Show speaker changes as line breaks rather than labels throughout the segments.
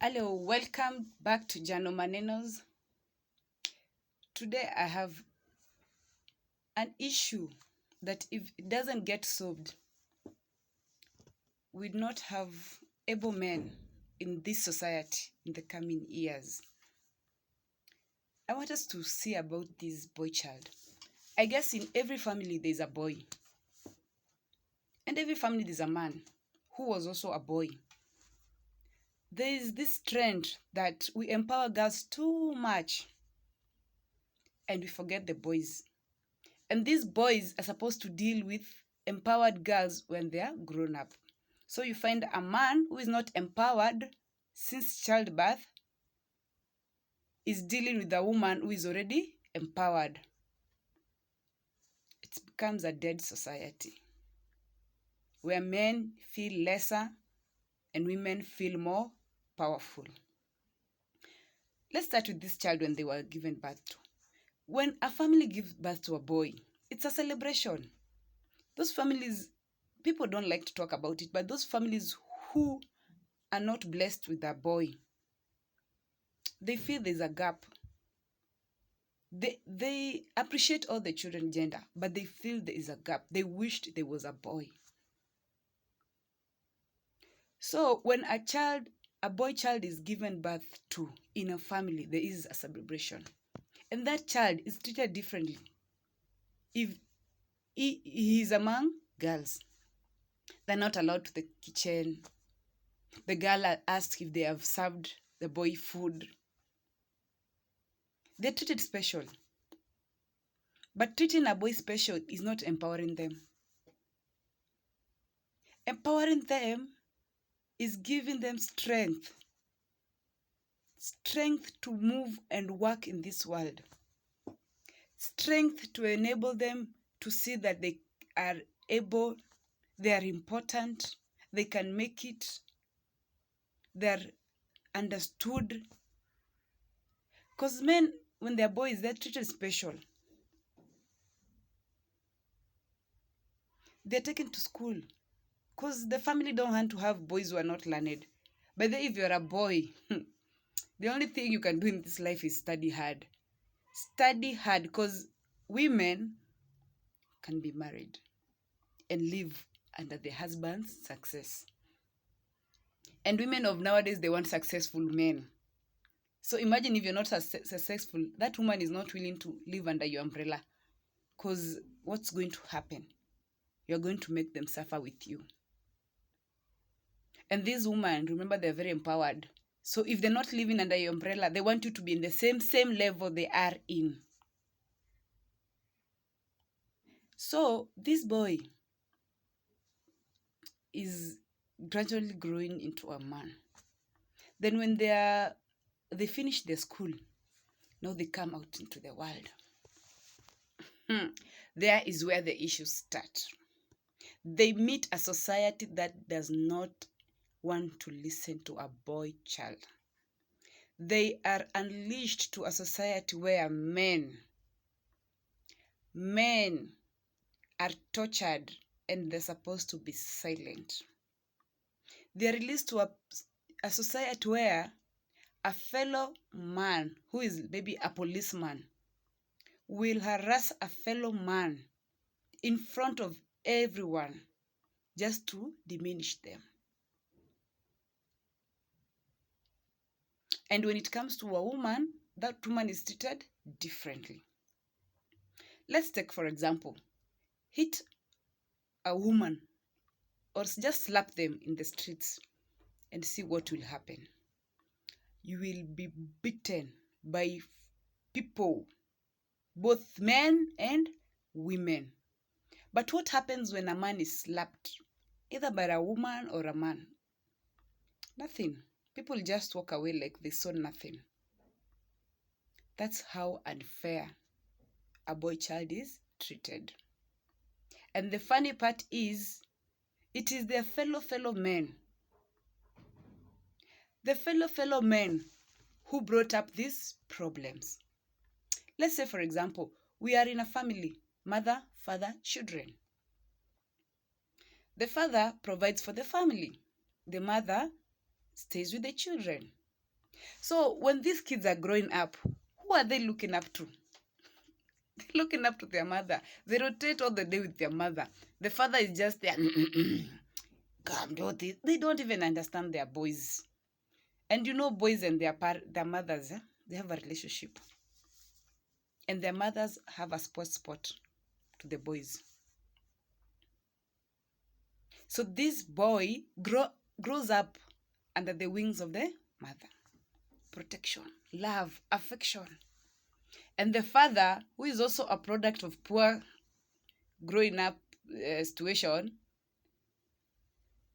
Hello, welcome back to Jano Manenos. Today I have an issue that if it doesn't get solved, we'd not have able men in this society in the coming years. I want us to see about this boy child. I guess in every family there's a boy, and every family there's a man who was also a boy. There is this trend that we empower girls too much and we forget the boys. And these boys are supposed to deal with empowered girls when they are grown up. So you find a man who is not empowered since childbirth is dealing with a woman who is already empowered. It becomes a dead society where men feel lesser and women feel more powerful. Let's start with this child when they were given birth to. When a family gives birth to a boy, it's a celebration. Those families, people don't like to talk about it, but those families who are not blessed with a boy, they feel there's a gap. They appreciate all the children gender, but they feel there is a gap. They wished there was a boy. So when a boy child is given birth to in a family, there is a celebration. And that child is treated differently if he is among girls. They're not allowed to the kitchen. The girl asked if they have served the boy food. They're treated special. But treating a boy special is not empowering them. Empowering them is giving them strength. Strength to move and work in this world. Strength to enable them to see that they are able, they are important, they can make it, they're understood. Because men, when they're boys, they're treated special. They're taken to school. Because the family don't want to have boys who are not learned. But then if you're a boy, the only thing you can do in this life is study hard. Study hard because women can be married and live under their husband's success. And women of nowadays, they want successful men. So imagine if you're not successful, that woman is not willing to live under your umbrella. Because what's going to happen? You're going to make them suffer with you. And these women, remember, they're very empowered. So if they're not living under your umbrella, they want you to be in the same level they are in. So this boy is gradually growing into a man. Then when they finish their school, now they come out into the world. There is where the issues start. They meet a society that does not want to listen to a boy child. They are unleashed to a society where men are tortured and they're supposed to be silent. They're released to a society where a fellow man who is maybe a policeman will harass a fellow man in front of everyone just to diminish them. And when it comes to a woman, that woman is treated differently. Let's take, for example, hit a woman or just slap them in the streets and see what will happen. You will be beaten by people, both men and women. But what happens when a man is slapped, either by a woman or a man? Nothing. People just walk away like they saw nothing. That's how unfair a boy child is treated. And the funny part is, it is their fellow men. The fellow men who brought up these problems. Let's say, for example, we are in a family, mother, father, children. The father provides for the family. The mother stays with the children. So when these kids are growing up, who are they looking up to? They're looking up to their mother. They rotate all the day with their mother. The father is just there. Come, do this. They don't even understand their boys. And you know, boys and their mothers, they have a relationship. And their mothers have a spot to the boys. So this boy grows up under the wings of the mother. Protection, love, affection. And the father, who is also a product of poor growing up situation,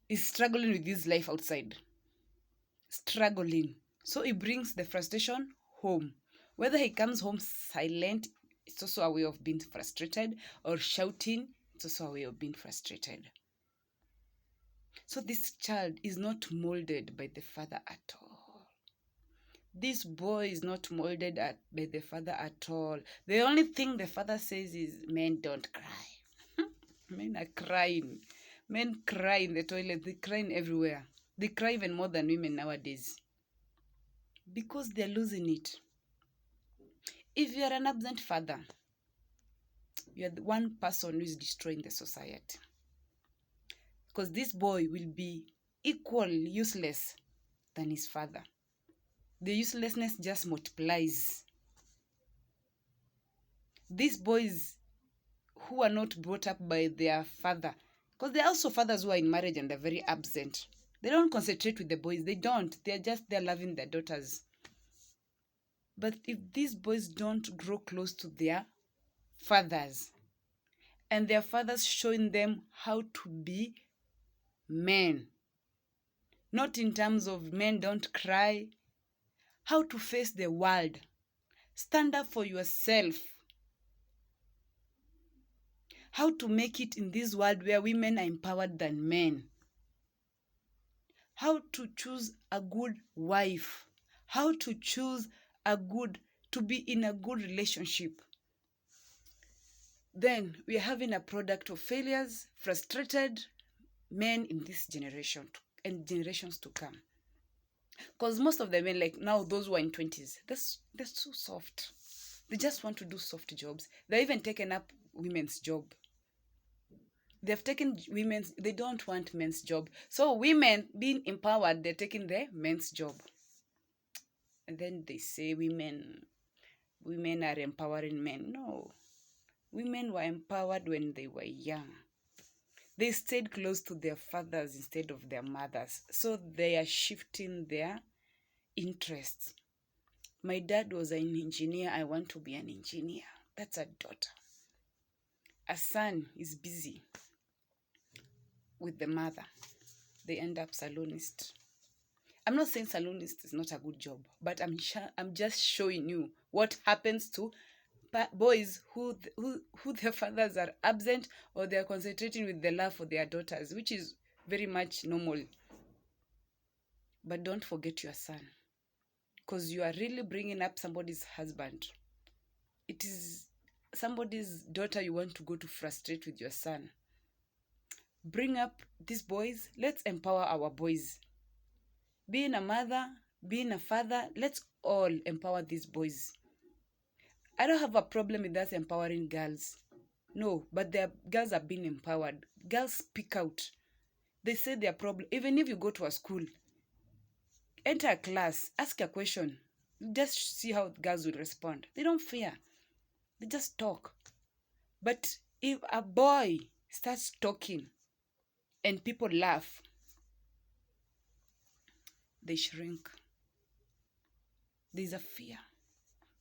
is struggling with his life outside. Struggling. So he brings the frustration home. Whether he comes home silent, it's also a way of being frustrated, or shouting, it's also a way of being frustrated. So this child is not molded by the father at all. This boy is not molded by the father at all. The only thing the father says is, men don't cry. Men are crying. Men cry in the toilet. They cry everywhere. They cry even more than women nowadays. Because they're losing it. If you're an absent father, you're the one person who is destroying the society. Because this boy will be equally useless than his father. The uselessness just multiplies. These boys who are not brought up by their father, because there are also fathers who are in marriage and they're very absent. They don't concentrate with the boys. They don't. They're just there loving their daughters. But if these boys don't grow close to their fathers, and their fathers showing them how to be men, not in terms of men don't cry, how to face the world, stand up for yourself, how to make it in this world where women are empowered than men, how to choose a good wife, how to choose to be in a good relationship. Then we are having a product of failures, frustrated men in this generation and generations to come. Because most of the men, like now, those who are in 20s, they're so soft. They just want to do soft jobs. They're even taken up women's job. They've taken they don't want men's job. So women being empowered, they're taking the men's job. And then they say women are empowering men. No. Women were empowered when they were young. They stayed close to their fathers instead of their mothers. So they are shifting their interests. My dad was an engineer. I want to be an engineer. That's a daughter. A son is busy with the mother. They end up saloonist. I'm not saying saloonist is not a good job, but I'm just showing you what happens to boys who their fathers are absent, or they're concentrating with the love for their daughters, which is very much normal. But don't forget your son, because you are really bringing up somebody's husband. It is somebody's daughter you want to go to frustrate with your son. Bring up these boys. Let's empower our boys. Being a mother, being a father, let's all empower these boys. I don't have a problem with us empowering girls. No, but their girls are being empowered. Girls speak out. They say their problem. Even if you go to a school, enter a class, ask a question. Just see how girls will respond. They don't fear. They just talk. But if a boy starts talking and people laugh, they shrink. There's a fear.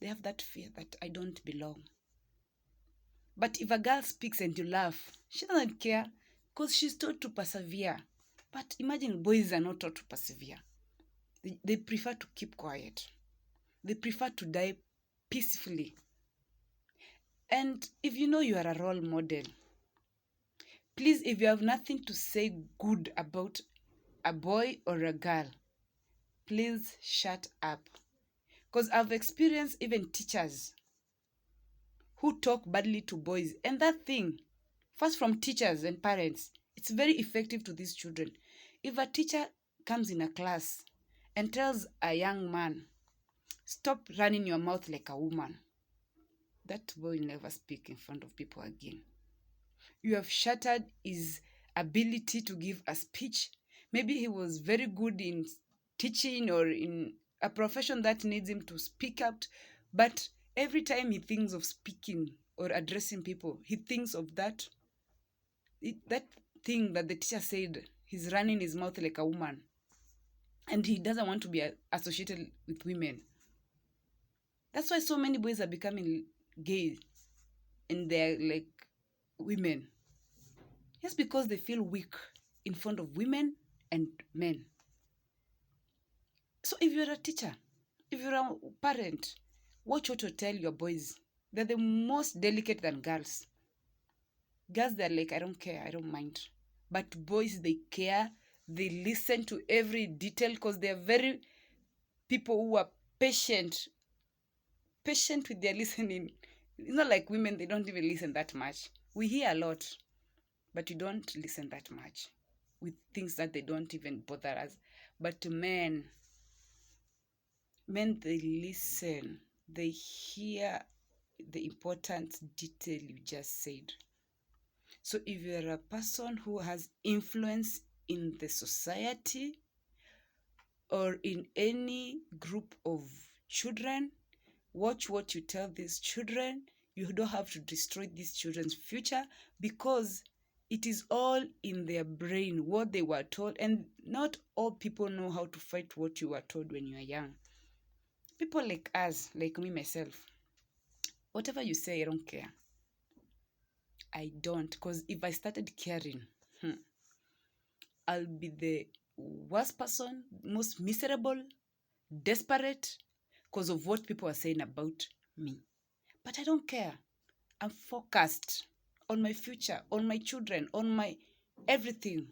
They have that fear that I don't belong. But if a girl speaks and you laugh, she doesn't care because she's taught to persevere. But imagine boys are not taught to persevere. They prefer to keep quiet. They prefer to die peacefully. And if you know you are a role model, please, if you have nothing to say good about a boy or a girl, please shut up. Because I've experienced even teachers who talk badly to boys. And that thing, first from teachers and parents, it's very effective to these children. If a teacher comes in a class and tells a young man, stop running your mouth like a woman, that boy will never speak in front of people again. You have shattered his ability to give a speech. Maybe he was very good in teaching or in a profession that needs him to speak out, but every time he thinks of speaking or addressing people, he thinks of that thing that the teacher said, he's running his mouth like a woman, and he doesn't want to be associated with women. That's why so many boys are becoming gay and they're like women. Just because they feel weak in front of women and men. So if you're a teacher, if you're a parent, watch what you tell your boys. They're the most delicate than girls. Girls, they're like, I don't care, I don't mind. But boys, they care. They listen to every detail because they're very people who are patient with their listening. It's not like women, they don't even listen that much. We hear a lot, but we don't listen that much with things that they don't even bother us. But to men, they listen. They hear the important detail you just said. So if you're a person who has influence in the society or in any group of children, watch what you tell these children. You don't have to destroy these children's future because it is all in their brain, what they were told. And not all people know how to fight what you were told when you were young. People like us, like me, myself, whatever you say, I don't care. I don't, because if I started caring, I'll be the worst person, most miserable, desperate, because of what people are saying about me. But I don't care. I'm focused on my future, on my children, on my everything.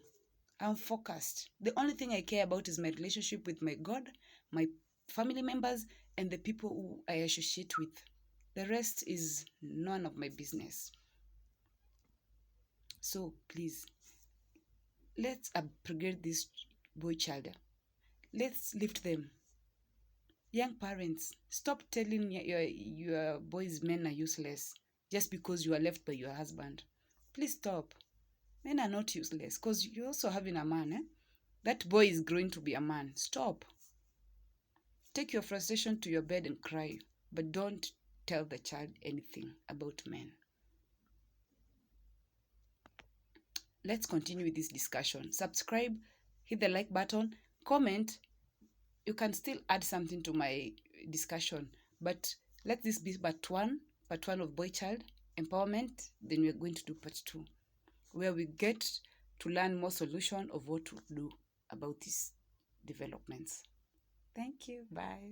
I'm focused. The only thing I care about is my relationship with my God, my family members, and the people who I associate with. The rest is none of my business. So please, let's upgrade this boy child. Let's lift them. Young parents, stop telling your boys men are useless just because you are left by your husband. Please stop. Men are not useless because you're also having a man. That boy is growing to be a man. Stop. Take your frustration to your bed and cry, but don't tell the child anything about men. Let's continue with this discussion. Subscribe, hit the like button, comment. You can still add something to my discussion, but let this be part one of boy child empowerment. Then we're going to do part 2, where we get to learn more solution of what to do about these developments. Thank you. Bye.